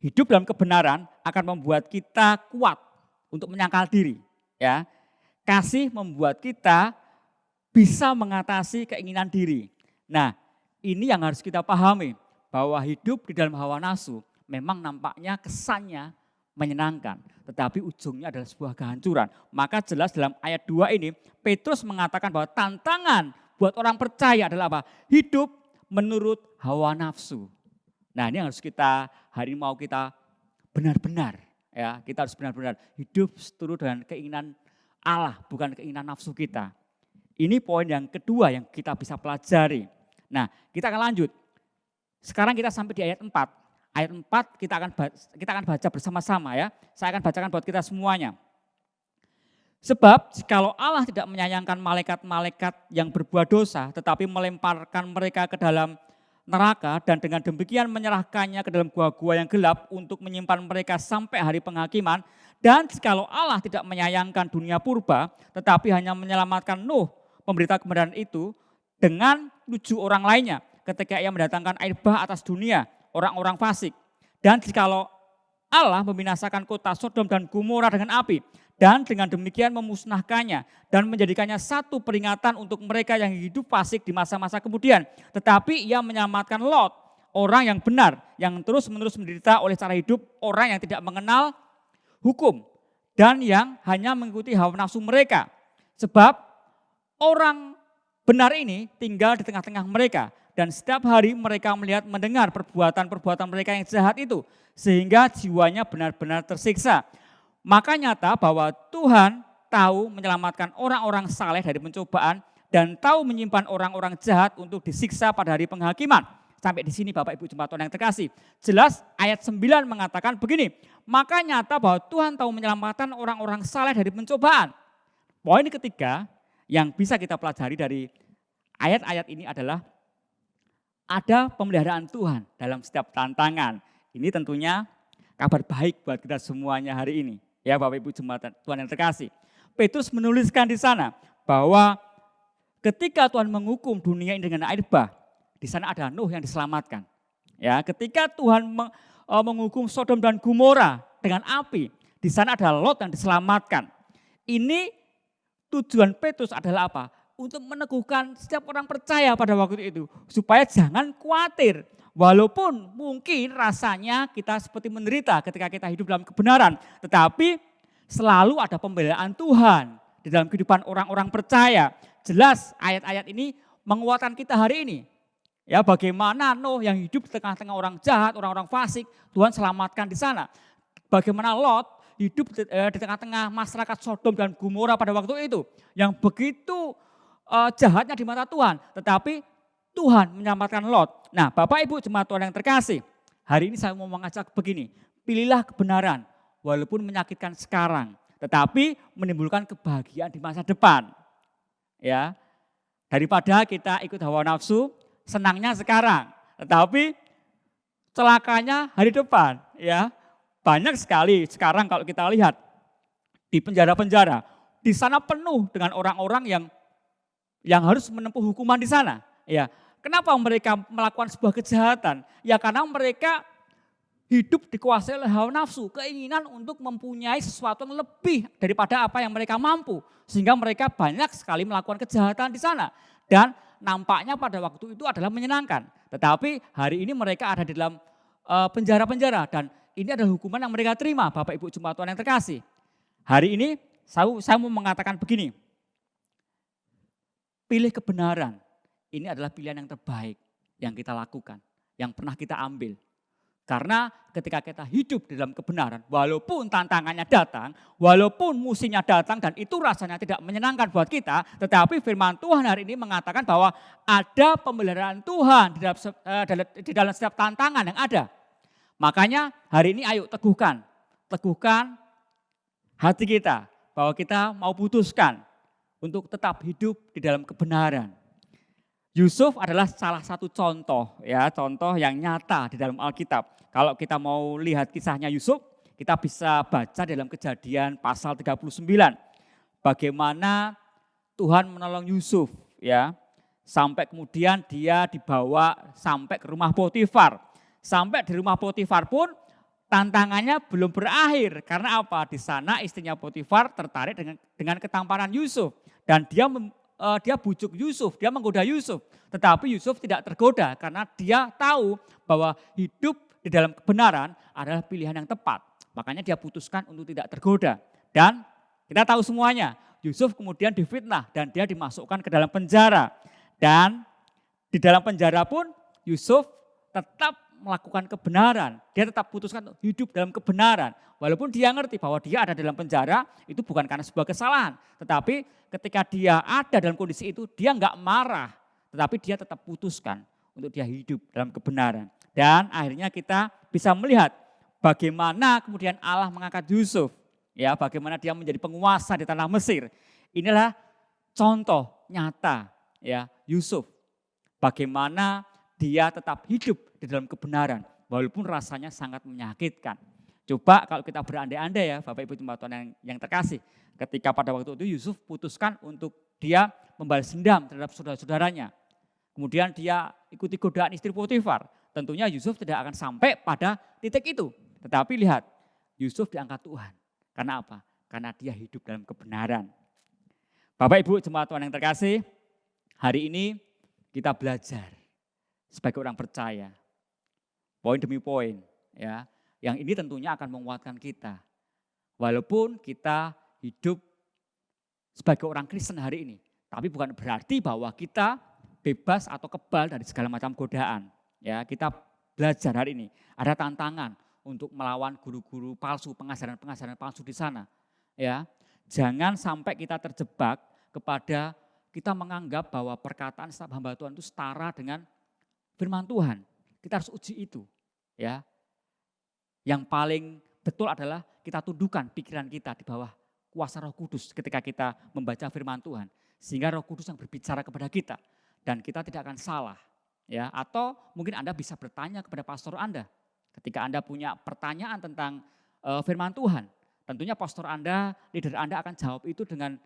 hidup dalam kebenaran akan membuat kita kuat untuk menyangkal diri. Ya, kasih membuat kita bisa mengatasi keinginan diri. Nah, ini yang harus kita pahami bahwa hidup di dalam hawa nafsu memang nampaknya kesannya menyenangkan, tetapi ujungnya adalah sebuah kehancuran. Maka jelas dalam ayat 2 ini Petrus mengatakan bahwa tantangan buat orang percaya adalah apa? Hidup menurut hawa nafsu. Nah, ini harus kita hari ini mau kita benar-benar ya, kita harus benar-benar hidup seturut dengan keinginan Allah, bukan keinginan nafsu kita. Ini poin yang kedua yang kita bisa pelajari. Nah, kita akan lanjut. Sekarang kita sampai di ayat 4. Ayat 4 kita akan baca bersama-sama ya. Saya akan bacakan buat kita semuanya. Sebab jikalau Allah tidak menyayangkan malaikat-malaikat yang berbuat dosa, tetapi melemparkan mereka ke dalam neraka dan dengan demikian menyerahkannya ke dalam gua-gua yang gelap untuk menyimpan mereka sampai hari penghakiman. Dan jikalau Allah tidak menyayangkan dunia purba, tetapi hanya menyelamatkan Nuh, pemberita kebenaran itu, dengan 7 orang lainnya ketika ia mendatangkan air bah atas dunia, orang-orang fasik. Dan jikalau Allah membinasakan kota Sodom dan Gomora dengan api, dan dengan demikian memusnahkannya dan menjadikannya satu peringatan untuk mereka yang hidup fasik di masa-masa kemudian. Tetapi ia menyelamatkan Lot, orang yang benar, yang terus-menerus menderita oleh cara hidup orang yang tidak mengenal hukum dan yang hanya mengikuti hawa nafsu mereka. Sebab orang benar ini tinggal di tengah-tengah mereka. Dan setiap hari mereka mendengar perbuatan-perbuatan mereka yang jahat itu. Sehingga jiwanya benar-benar tersiksa. Maka nyata bahwa Tuhan tahu menyelamatkan orang-orang saleh dari pencobaan. Dan tahu menyimpan orang-orang jahat untuk disiksa pada hari penghakiman. Sampai di sini Bapak Ibu Jemaat Tuhan yang terkasih. Jelas ayat 9 mengatakan begini. Maka nyata bahwa Tuhan tahu menyelamatkan orang-orang saleh dari pencobaan. Poin ketiga yang bisa kita pelajari dari ayat-ayat ini adalah ada pemeliharaan Tuhan dalam setiap tantangan. Ini tentunya kabar baik buat kita semuanya hari ini. Ya Bapak Ibu Jemaat Tuhan yang terkasih. Petrus menuliskan di sana bahwa ketika Tuhan menghukum dunia ini dengan air bah, di sana ada Nuh yang diselamatkan. Ya, ketika Tuhan menghukum Sodom dan Gomora dengan api, di sana ada Lot yang diselamatkan. Ini tujuan Petrus adalah apa? Untuk meneguhkan setiap orang percaya pada waktu itu. Supaya jangan khawatir. Walaupun mungkin rasanya kita seperti menderita ketika kita hidup dalam kebenaran. Tetapi selalu ada pembelaan Tuhan di dalam kehidupan orang-orang percaya. Jelas ayat-ayat ini menguatkan kita hari ini. Ya, bagaimana Nuh yang hidup di tengah-tengah orang jahat, orang-orang fasik, Tuhan selamatkan di sana. Bagaimana Lot hidup di tengah-tengah masyarakat Sodom dan Gomora pada waktu itu. Yang begitu jahatnya di mata Tuhan, tetapi Tuhan menyelamatkan Lot. Nah, Bapak Ibu Jemaat Tuhan yang terkasih, hari ini saya mau mengajak begini, pilihlah kebenaran walaupun menyakitkan sekarang, tetapi menimbulkan kebahagiaan di masa depan. Ya, daripada kita ikut hawa nafsu, senangnya sekarang, tetapi celakanya hari depan. Ya, banyak sekali sekarang kalau kita lihat di penjara-penjara, di sana penuh dengan orang-orang yang harus menempuh hukuman di sana. Ya, kenapa mereka melakukan sebuah kejahatan? Ya karena mereka hidup dikuasai oleh hawa nafsu, keinginan untuk mempunyai sesuatu yang lebih daripada apa yang mereka mampu. Sehingga mereka banyak sekali melakukan kejahatan di sana. Dan nampaknya pada waktu itu adalah menyenangkan. Tetapi hari ini mereka ada di dalam penjara-penjara dan ini adalah hukuman yang mereka terima, Bapak Ibu Jemaat Tuhan yang terkasih. Hari ini saya mau mengatakan begini, pilih kebenaran. Ini adalah pilihan yang terbaik yang kita lakukan, yang pernah kita ambil. Karena ketika kita hidup di dalam kebenaran, walaupun tantangannya datang, walaupun musimnya datang dan itu rasanya tidak menyenangkan buat kita, tetapi firman Tuhan hari ini mengatakan bahwa ada pemeliharaan Tuhan di dalam setiap tantangan yang ada. Makanya hari ini ayo teguhkan hati kita bahwa kita mau putuskan untuk tetap hidup di dalam kebenaran. Yusuf adalah salah satu contoh yang nyata di dalam Alkitab. Kalau kita mau lihat kisahnya Yusuf, kita bisa baca dalam Kejadian pasal 39. Bagaimana Tuhan menolong Yusuf ya. Sampai kemudian dia dibawa sampai ke rumah Potifar. Sampai di rumah Potifar pun tantangannya belum berakhir. Karena apa? Di sana istrinya Potifar tertarik dengan ketampanan Yusuf. Dan dia bujuk Yusuf, dia menggoda Yusuf. Tetapi Yusuf tidak tergoda karena dia tahu bahwa hidup di dalam kebenaran adalah pilihan yang tepat. Makanya dia putuskan untuk tidak tergoda. Dan kita tahu semuanya, Yusuf kemudian difitnah dan dia dimasukkan ke dalam penjara. Dan di dalam penjara pun Yusuf tetap melakukan kebenaran. Dia tetap putuskan untuk hidup dalam kebenaran. Walaupun dia ngerti bahwa dia ada dalam penjara itu bukan karena sebuah kesalahan. Tetapi ketika dia ada dalam kondisi itu dia enggak marah. Tetapi dia tetap putuskan untuk dia hidup dalam kebenaran. Dan akhirnya kita bisa melihat bagaimana kemudian Allah mengangkat Yusuf. Ya, bagaimana dia menjadi penguasa di tanah Mesir. Inilah contoh nyata ya Yusuf. Bagaimana dia tetap hidup di dalam kebenaran walaupun rasanya sangat menyakitkan. Coba kalau kita berandai-andai ya Bapak Ibu jemaat Tuhan yang terkasih. Ketika pada waktu itu Yusuf putuskan untuk dia membalas dendam terhadap saudara-saudaranya. Kemudian dia ikuti godaan istri Potifar. Tentunya Yusuf tidak akan sampai pada titik itu. Tetapi lihat, Yusuf diangkat Tuhan. Karena apa? Karena dia hidup dalam kebenaran. Bapak Ibu jemaat Tuhan yang terkasih, hari ini kita belajar sebagai orang percaya. Poin demi poin ya. Yang ini tentunya akan menguatkan kita. Walaupun kita hidup sebagai orang Kristen hari ini. Tapi bukan berarti bahwa kita bebas atau kebal dari segala macam godaan. Ya, kita belajar hari ini. Ada tantangan untuk melawan guru-guru palsu, pengajaran-pengajaran palsu di sana. Ya, jangan sampai kita terjebak kepada kita menganggap bahwa perkataan setiap hamba Tuhan itu setara dengan firman Tuhan. Kita harus uji itu. Ya, yang paling betul adalah kita tundukkan pikiran kita di bawah kuasa Roh Kudus ketika kita membaca firman Tuhan. Sehingga Roh Kudus yang berbicara kepada kita. Dan kita tidak akan salah. Ya, atau mungkin Anda bisa bertanya kepada pastor Anda. Ketika Anda punya pertanyaan tentang firman Tuhan. Tentunya pastor Anda, leader Anda akan jawab itu dengan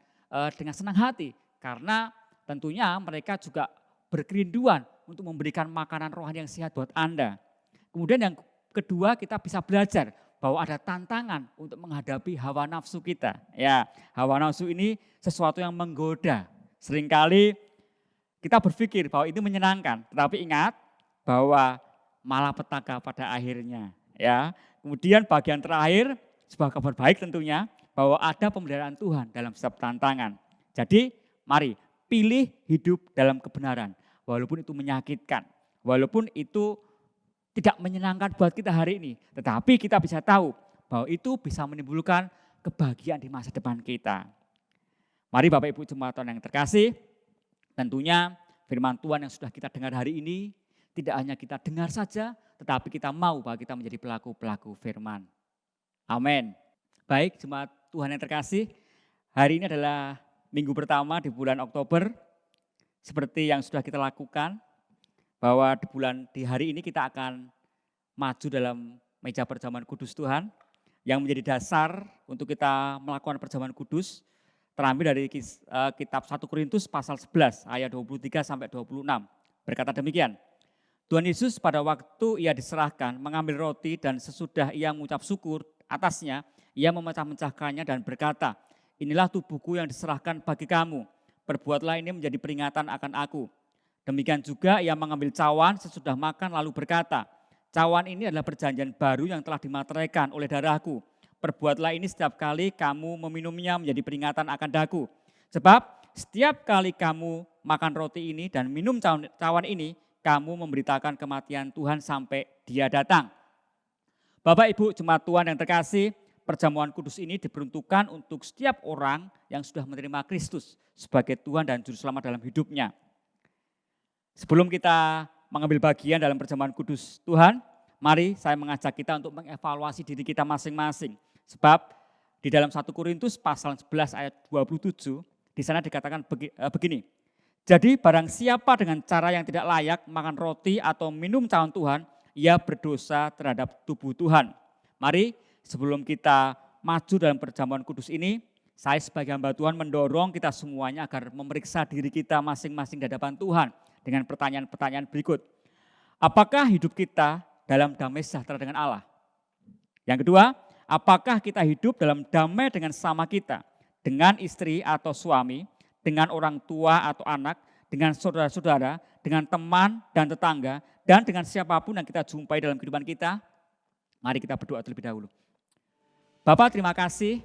senang hati. Karena tentunya mereka juga berkerinduan untuk memberikan makanan rohani yang sehat buat Anda. Kemudian yang kedua kita bisa belajar bahwa ada tantangan untuk menghadapi hawa nafsu kita. Ya, hawa nafsu ini sesuatu yang menggoda. Seringkali kita berpikir bahwa itu menyenangkan, tetapi ingat bahwa malapetaka pada akhirnya. Ya, kemudian bagian terakhir sebuah kabar baik tentunya bahwa ada pemeliharaan Tuhan dalam setiap tantangan. Jadi mari pilih hidup dalam kebenaran, walaupun itu menyakitkan, walaupun itu tidak menyenangkan buat kita hari ini. Tetapi kita bisa tahu bahwa itu bisa menimbulkan kebahagiaan di masa depan kita. Mari Bapak Ibu jemaat Tuhan yang terkasih, tentunya firman Tuhan yang sudah kita dengar hari ini tidak hanya kita dengar saja, tetapi kita mau bahwa kita menjadi pelaku-pelaku firman. Amin. Baik jemaat Tuhan yang terkasih, hari ini adalah minggu pertama di bulan Oktober. Seperti yang sudah kita lakukan, bahwa di hari ini kita akan maju dalam meja perjamuan kudus Tuhan yang menjadi dasar untuk kita melakukan perjamuan kudus terambil dari kitab 1 Korintus pasal 11 ayat 23 sampai 26. Berkata demikian, Tuhan Yesus pada waktu ia diserahkan mengambil roti dan sesudah ia mengucap syukur atasnya, ia memecah-mecahkannya dan berkata, inilah tubuhku yang diserahkan bagi kamu, perbuatlah ini menjadi peringatan akan aku. Demikian juga ia mengambil cawan sesudah makan lalu berkata, cawan ini adalah perjanjian baru yang telah dimateraikan oleh darahku. Perbuatlah ini setiap kali kamu meminumnya menjadi peringatan akan daku. Sebab setiap kali kamu makan roti ini dan minum cawan ini, kamu memberitakan kematian Tuhan sampai dia datang. Bapak Ibu jemaat Tuhan yang terkasih, perjamuan kudus ini diperuntukkan untuk setiap orang yang sudah menerima Kristus sebagai Tuhan dan Juru Selamat dalam hidupnya. Sebelum kita mengambil bagian dalam perjamuan kudus Tuhan, mari saya mengajak kita untuk mengevaluasi diri kita masing-masing. Sebab di dalam 1 Korintus pasal 11 ayat 27, di sana dikatakan begini. Jadi barang siapa dengan cara yang tidak layak makan roti atau minum cawan Tuhan, ia berdosa terhadap tubuh Tuhan. Mari sebelum kita maju dalam perjamuan kudus ini, saya sebagai hamba Tuhan mendorong kita semuanya agar memeriksa diri kita masing-masing di hadapan Tuhan dengan pertanyaan-pertanyaan berikut. Apakah hidup kita dalam damai sejahtera dengan Allah? Yang kedua, apakah kita hidup dalam damai dengan sama kita, dengan istri atau suami, dengan orang tua atau anak, dengan saudara-saudara, dengan teman dan tetangga, dan dengan siapapun yang kita jumpai dalam kehidupan kita? Mari kita berdoa terlebih dahulu. Bapak, terima kasih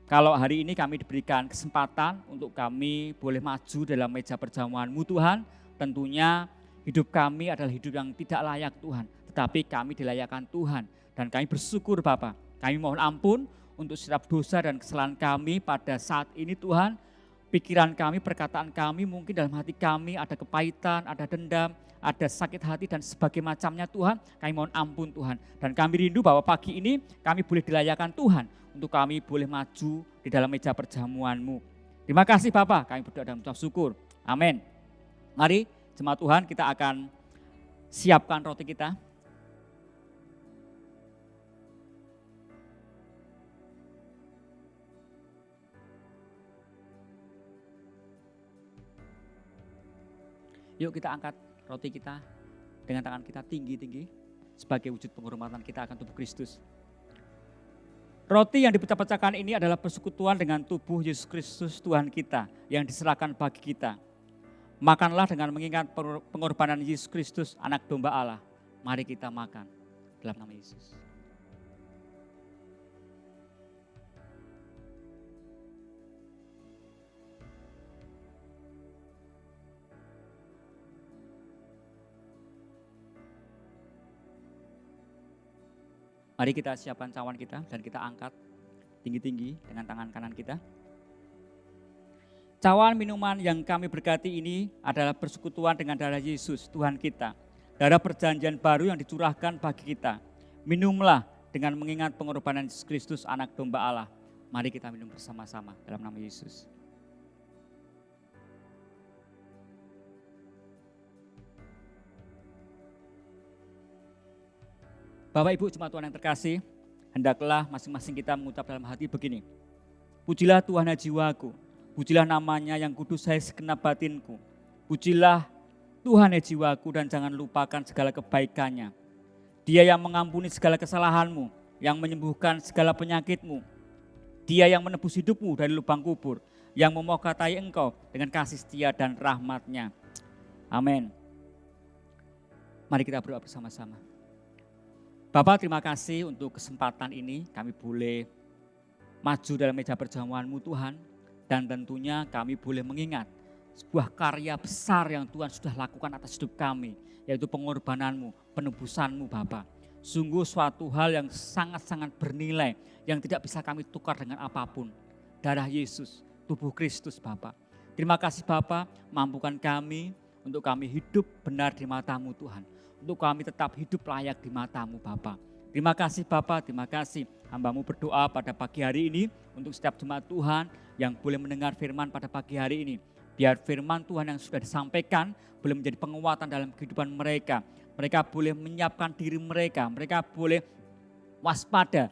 kalau hari ini kami diberikan kesempatan untuk kami boleh maju dalam meja perjamuan-Mu Tuhan. Tentunya hidup kami adalah hidup yang tidak layak Tuhan, tetapi kami dilayakkan Tuhan. Dan kami bersyukur Bapak, kami mohon ampun untuk setiap dosa dan kesalahan kami pada saat ini Tuhan. Pikiran kami, perkataan kami, mungkin dalam hati kami ada kepahitan, ada dendam, ada sakit hati dan sebagainya macamnya Tuhan. Kami mohon ampun Tuhan. Dan kami rindu bahwa pagi ini kami boleh dilayakkan Tuhan untuk kami boleh maju di dalam meja perjamuan-Mu. Terima kasih Bapak, kami berdoa dan mengucap syukur. Amin. Mari jemaat Tuhan, kita akan siapkan roti kita. Yuk kita angkat roti kita dengan tangan kita tinggi-tinggi sebagai wujud penghormatan kita akan tubuh Kristus. Roti yang dipecah-pecahkan ini adalah persekutuan dengan tubuh Yesus Kristus Tuhan kita yang diserahkan bagi kita. Makanlah dengan mengingat pengorbanan Yesus Kristus, anak domba Allah. Mari kita makan dalam nama Yesus. Mari kita siapkan cawan kita dan kita angkat tinggi-tinggi dengan tangan kanan kita. Cawan minuman yang kami berkati ini adalah persekutuan dengan darah Yesus Tuhan kita. Darah perjanjian baru yang dicurahkan bagi kita. Minumlah dengan mengingat pengorbanan Yesus Kristus anak domba Allah. Mari kita minum bersama-sama dalam nama Yesus. Bapak Ibu jemaat Tuhan yang terkasih, hendaklah masing-masing kita mengucap dalam hati begini. Pujilah Tuhan hai jiwaku, pujilah namanya yang kudus hai segenap batinku. Pujilah Tuhan hai jiwaku dan jangan lupakan segala kebaikannya. Dia yang mengampuni segala kesalahanmu, yang menyembuhkan segala penyakitmu. Dia yang menebus hidupmu dari lubang kubur, yang memokatai engkau dengan kasih setia dan rahmat-Nya. Amin. Mari kita berdoa bersama-sama. Bapak, terima kasih untuk kesempatan ini kami boleh maju dalam meja perjamuan-Mu Tuhan. Dan tentunya kami boleh mengingat sebuah karya besar yang Tuhan sudah lakukan atas hidup kami. Yaitu pengorbanan-Mu, penebusan-Mu Bapak. Sungguh suatu hal yang sangat-sangat bernilai yang tidak bisa kami tukar dengan apapun. Darah Yesus, tubuh Kristus Bapak. Terima kasih Bapak, mampukan kami untuk kami hidup benar di mata-Mu Tuhan. Untuk kami tetap hidup layak di mata-Mu Bapa. Terima kasih Bapa, terima kasih. Hamba-Mu berdoa pada pagi hari ini untuk setiap jemaat Tuhan yang boleh mendengar firman pada pagi hari ini. Biar firman Tuhan yang sudah disampaikan boleh menjadi penguatan dalam kehidupan mereka. Mereka boleh menyiapkan diri mereka, mereka boleh waspada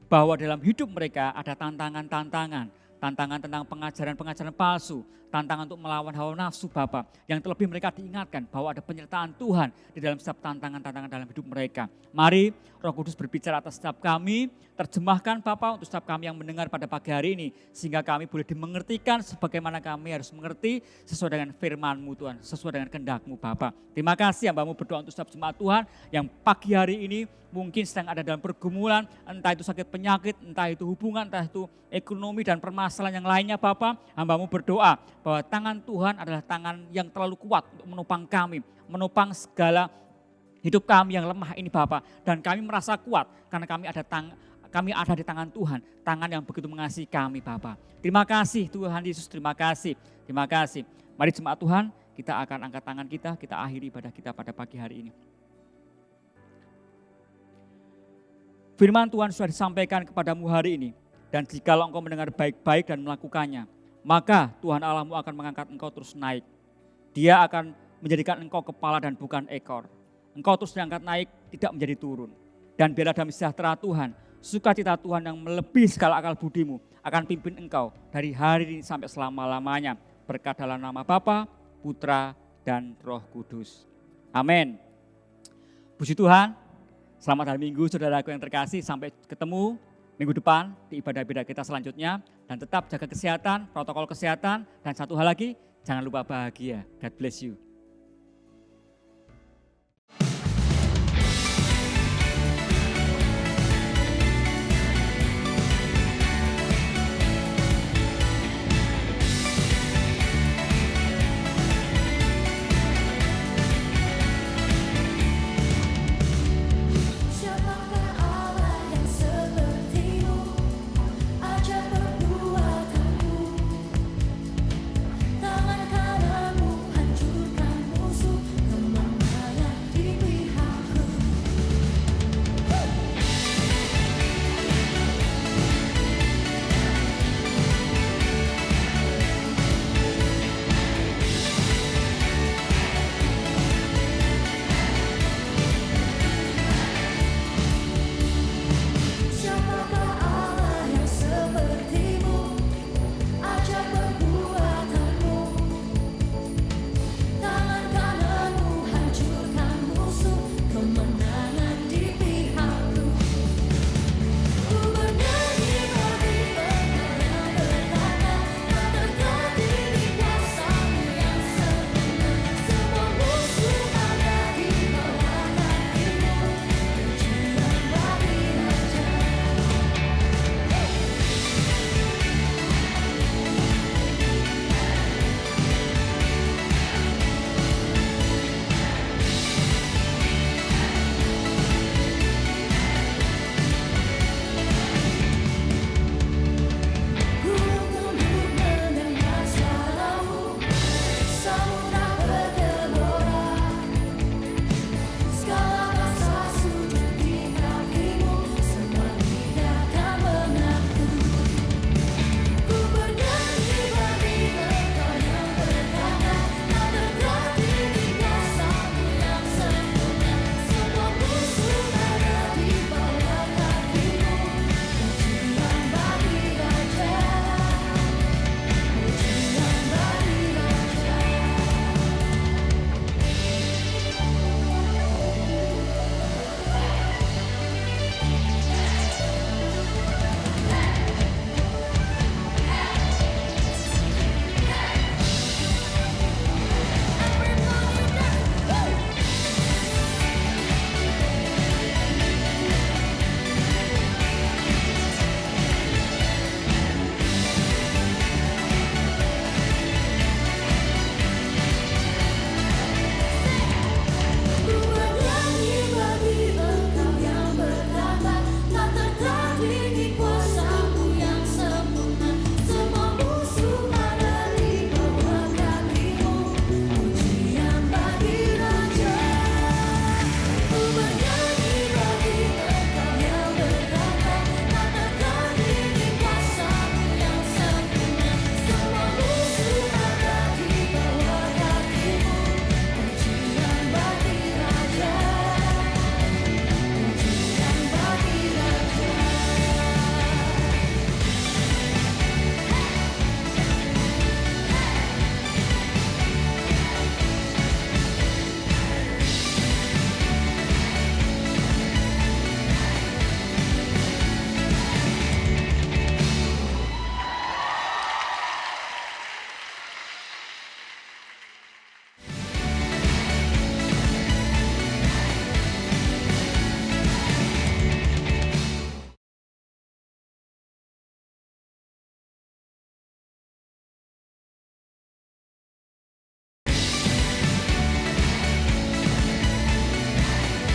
bahwa dalam hidup mereka ada tantangan-tantangan. Tantangan tentang pengajaran-pengajaran palsu, tantangan untuk melawan hawa nafsu Bapak. Yang terlebih mereka diingatkan bahwa ada penyertaan Tuhan di dalam setiap tantangan-tantangan dalam hidup mereka. Mari Roh Kudus berbicara atas setiap kami, terjemahkan Bapak untuk setiap kami yang mendengar pada pagi hari ini. Sehingga kami boleh dimengertikan sebagaimana kami harus mengerti sesuai dengan firman-Mu Tuhan, sesuai dengan kehendak-Mu Bapak. Terima kasih hamba-Mu berdoa untuk setiap jemaat Tuhan yang pagi hari ini mungkin sedang ada dalam pergumulan, entah itu sakit penyakit, entah itu hubungan, entah itu ekonomi dan permasalahan yang lainnya Bapak. Hamba-Mu berdoa bahwa tangan Tuhan adalah tangan yang terlalu kuat untuk menopang kami, menopang segala hidup kami yang lemah ini Bapak. Dan kami merasa kuat karena kami ada di tangan Tuhan, tangan yang begitu mengasihi kami Bapak. Terima kasih Tuhan Yesus, terima kasih, terima kasih. Mari jemaat Tuhan, kita akan angkat tangan kita akhiri ibadah kita pada pagi hari ini. Firman Tuhan sudah disampaikan kepadamu hari ini. Dan jikalau engkau mendengar baik-baik dan melakukannya, maka Tuhan Allahmu akan mengangkat engkau terus naik. Dia akan menjadikan engkau kepala dan bukan ekor. Engkau terus diangkat naik, tidak menjadi turun. Dan biarlah damai sejahtera Tuhan, sukacita Tuhan yang melebihi segala akal budimu akan pimpin engkau dari hari ini sampai selama-lamanya. Berkat dalam nama Bapa, Putra, dan Roh Kudus. Amin. Puji Tuhan. Selamat hari Minggu saudaraku yang terkasih, sampai ketemu minggu depan di ibadah-ibadah kita selanjutnya. Dan tetap jaga kesehatan, protokol kesehatan, dan satu hal lagi, jangan lupa bahagia. God bless you.